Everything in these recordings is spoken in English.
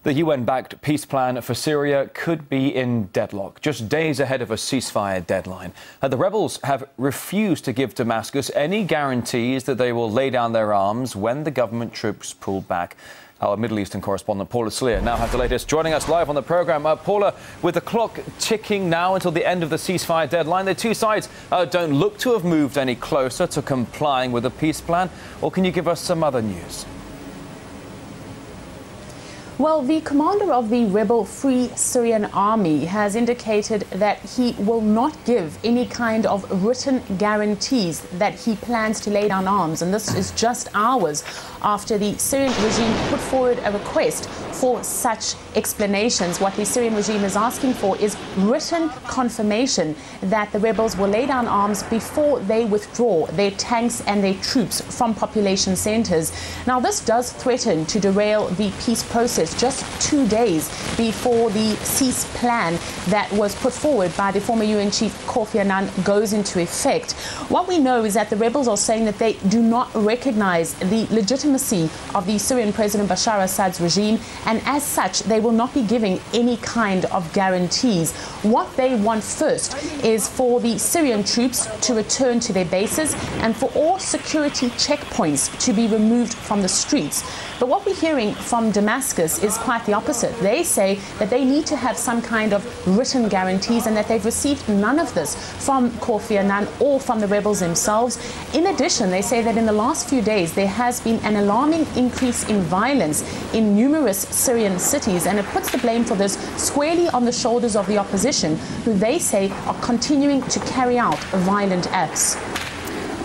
The UN-backed peace plan for Syria could be in deadlock, just days ahead of a ceasefire deadline. The rebels have refused to give Damascus any guarantees that they will lay down their arms when the government troops pull back. Our Middle Eastern correspondent Paula Slier now has the latest, joining us live on the programme. Paula, with the clock ticking now until the end of the ceasefire deadline, the two sides don't look to have moved any closer to complying with the peace plan. Or can you give us some other news? Well, the commander of the rebel Free Syrian Army has indicated that he will not give any kind of written guarantees that he plans to lay down arms. And this is just hours after the Syrian regime put forward a request for such explanations. What the Syrian regime is asking for is written confirmation that the rebels will lay down arms before they withdraw their tanks and their troops from population centers. Now, this does threaten to derail the peace process just 2 days before the cease plan that was put forward by the former UN chief Kofi Annan goes into effect. What we know is that the rebels are saying that they do not recognize the legitimacy of the Syrian President Bashar Assad's regime, and as such they will not be giving any kind of guarantees. What they want first is for the Syrian troops to return to their bases and for all security checkpoints to be removed from the streets. But what we're hearing from Damascus is quite the opposite. They say that they need to have some kind of written guarantees and that they've received none of this from Kofi Annan or from the rebels themselves. In addition, they say that in the last few days there has been an alarming increase in violence in numerous Syrian cities, and it puts the blame for this squarely on the shoulders of the opposition, who they say are continuing to carry out violent acts.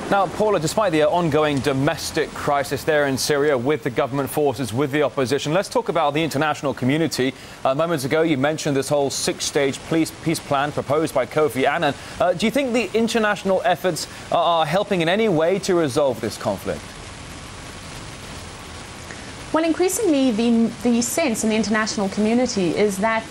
Now, Paula, despite the ongoing domestic crisis there in Syria with the government forces, with the opposition, let's talk about the international community. Moments ago, you mentioned this whole six-stage peace plan proposed by Kofi Annan. Do you think the international efforts are helping in any way to resolve this conflict? Well, increasingly, the sense in the international community is that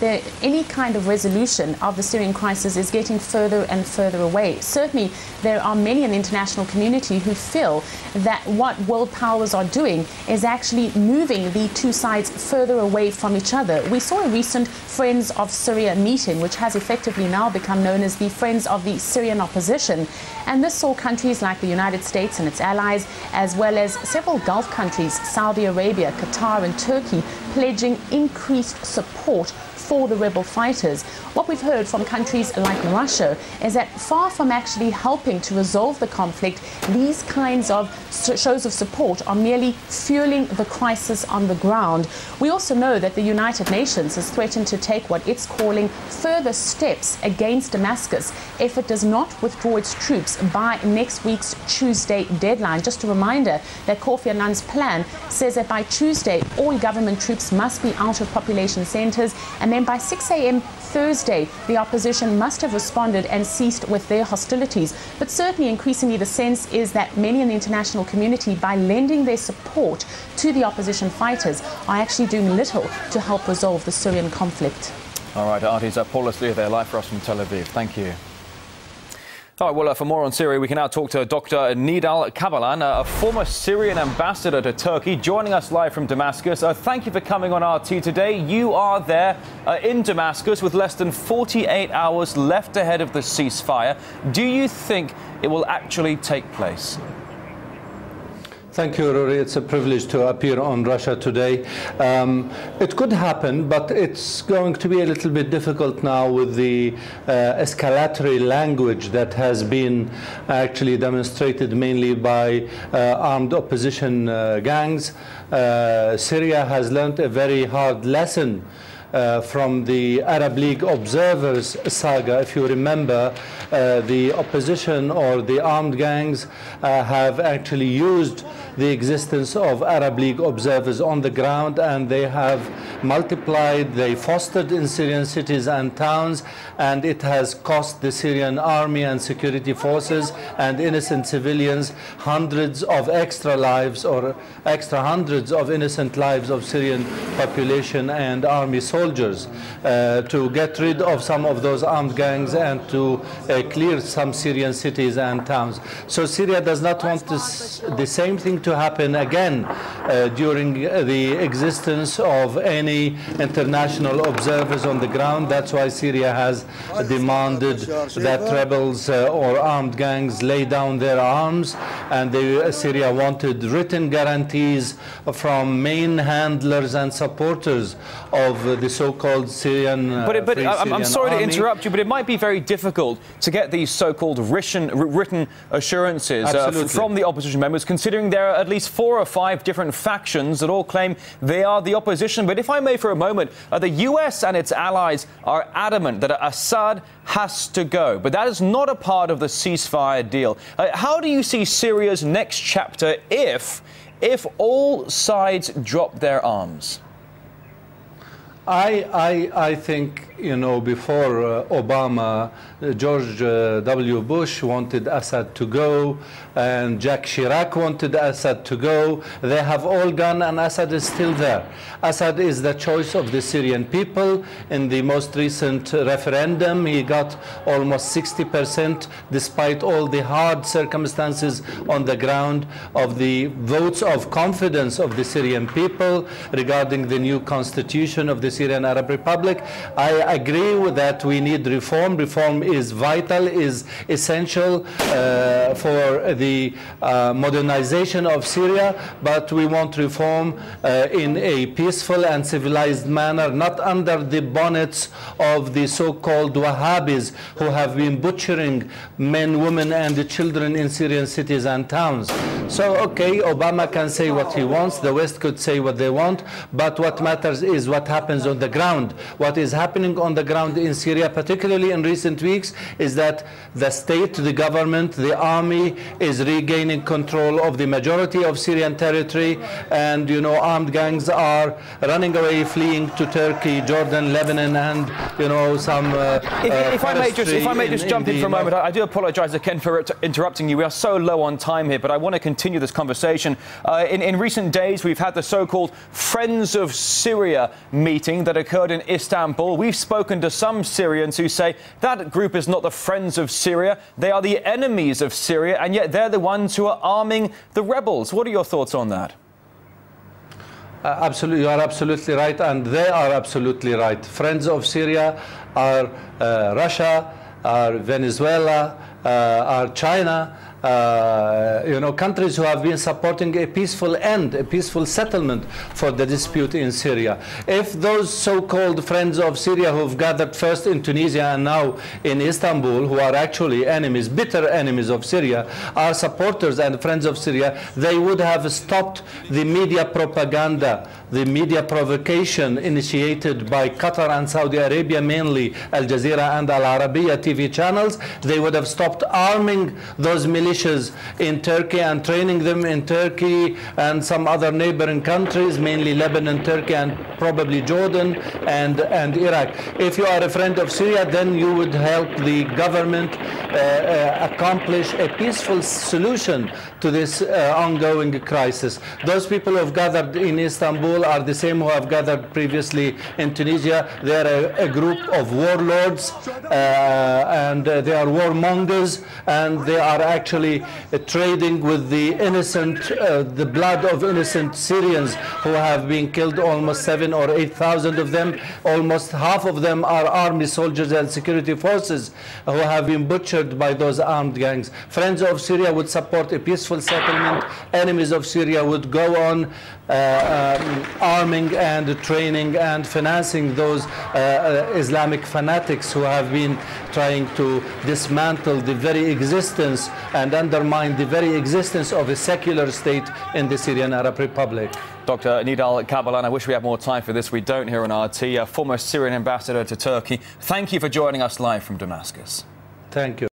any kind of resolution of the Syrian crisis is getting further and further away. Certainly, there are many in the international community who feel that what world powers are doing is actually moving the two sides further away from each other. We saw a recent Friends of Syria meeting, which has effectively now become known as the Friends of the Syrian Opposition. And this saw countries like the United States and its allies, as well as several Gulf countries, Saudi Arabia, Qatar and Turkey, pledging increased support for the rebel fighters. What we've heard from countries like Russia is that far from actually helping to resolve the conflict, these kinds of shows of support are merely fueling the crisis on the ground. We also know that the United Nations has threatened to take what it's calling further steps against Damascus if it does not withdraw its troops by next week's Tuesday deadline. Just a reminder that Kofi Annan's plan says that by Tuesday, all government troops must be out of population centers, and then by 6 a.m. Thursday, the opposition must have responded and ceased with their hostilities. But certainly, increasingly, the sense is that many in the international community, by lending their support to the opposition fighters, are actually doing little to help resolve the Syrian conflict. All right, Artie's Paula Slier there, live for us from Tel Aviv. Thank you. All right, well, for more on Syria, we can now talk to Dr Nidal Kabalan, a former Syrian ambassador to Turkey, joining us live from Damascus. Thank you for coming on RT today. You are there in Damascus with less than 48 hours left ahead of the ceasefire. Do you think it will actually take place? Thank you, Rory. It's a privilege to appear on Russia today. It could happen, but it's going to be a little bit difficult now with the escalatory language that has been actually demonstrated mainly by armed opposition gangs. Syria has learned a very hard lesson from the Arab League observers saga. If you remember, the opposition or the armed gangs have actually used the existence of Arab League observers on the ground, and they have multiplied, they fostered in Syrian cities and towns, and it has cost the Syrian army and security forces and innocent civilians hundreds of extra lives, or extra hundreds of innocent lives of Syrian population and army soldiers. To get rid of some of those armed gangs and to clear some Syrian cities and towns. So Syria does not want the same thing to happen again during the existence of any many international observers on the ground. That's why Syria has demanded that rebels or armed gangs lay down their arms, and Syria wanted written guarantees from main handlers and supporters of the so-called Syrian I'm sorry army. to interrupt you, but it might be very difficult to get these so-called written assurances from the opposition members, considering there are at least 4 or 5 different factions that all claim they are the opposition. But if I may for a moment, the US and its allies are adamant that Assad has to go, but that is not a part of the ceasefire deal. How do you see Syria's next chapter if all sides drop their arms? I think, you know, before Obama, George W. Bush wanted Assad to go, and Jacques Chirac wanted Assad to go. They have all gone, and Assad is still there. Assad is the choice of the Syrian people. In the most recent referendum, he got almost 60%, despite all the hard circumstances on the ground, of the votes of confidence of the Syrian people regarding the new constitution of the Syrian Arab Republic. I agree with that. We need reform. Reform is vital, is essential for the modernization of Syria, but we want reform in a peaceful and civilized manner, not under the bonnets of the so-called Wahhabis who have been butchering men, women, and children in Syrian cities and towns. So, okay, Obama can say what he wants, the West could say what they want, but what matters is what happens on the ground. What is happening on the ground in Syria, particularly in recent weeks, is that the state, the government, the army is regaining control of the majority of Syrian territory, and, you know, armed gangs are running away, fleeing to Turkey, Jordan, Lebanon, and, you know, some if I may just jump in for a moment. I do apologize again for interrupting you. We are so low on time here, but I want to continue this conversation. In recent days, we've had the so-called Friends of Syria meeting that occurred in Istanbul. We've spoken to some Syrians who say that group is not the Friends of Syria. They are the enemies of Syria, and yet they're the ones who are arming the rebels. What are your thoughts on that? Absolutely, you are absolutely right, and they are absolutely right. Friends of Syria are Russia, are Venezuela, are China, you know, countries who have been supporting a peaceful end, a peaceful settlement for the dispute in Syria. If those so-called friends of Syria who've gathered first in Tunisia and now in Istanbul, who are actually enemies, bitter enemies of Syria, are supporters and friends of Syria, they would have stopped the media propaganda, the media provocation initiated by Qatar and Saudi Arabia, mainly Al Jazeera and Al Arabiya TV channels. They would have stopped arming those militias in Turkey and training them in Turkey and some other neighboring countries, mainly Lebanon, Turkey, and probably Jordan and Iraq. If you are a friend of Syria, then you would help the government accomplish a peaceful solution to this ongoing crisis. Those people who have gathered in Istanbul are the same who have gathered previously in Tunisia. They are a group of warlords and they are warmongers, and they are actually trading with the innocent, the blood of innocent Syrians who have been killed, almost 7,000 or 8,000 of them. Almost half of them are army soldiers and security forces who have been butchered by those armed gangs. Friends of Syria would support a peaceful settlement. Enemies of Syria would go on arming and training and financing those Islamic fanatics who have been trying to dismantle the very existence and undermine the very existence of a secular state in the Syrian Arab Republic. Dr. Nidal Kabalan, I wish we had more time for this. We don't here on RT. Former Syrian ambassador to Turkey, thank you for joining us live from Damascus. Thank you.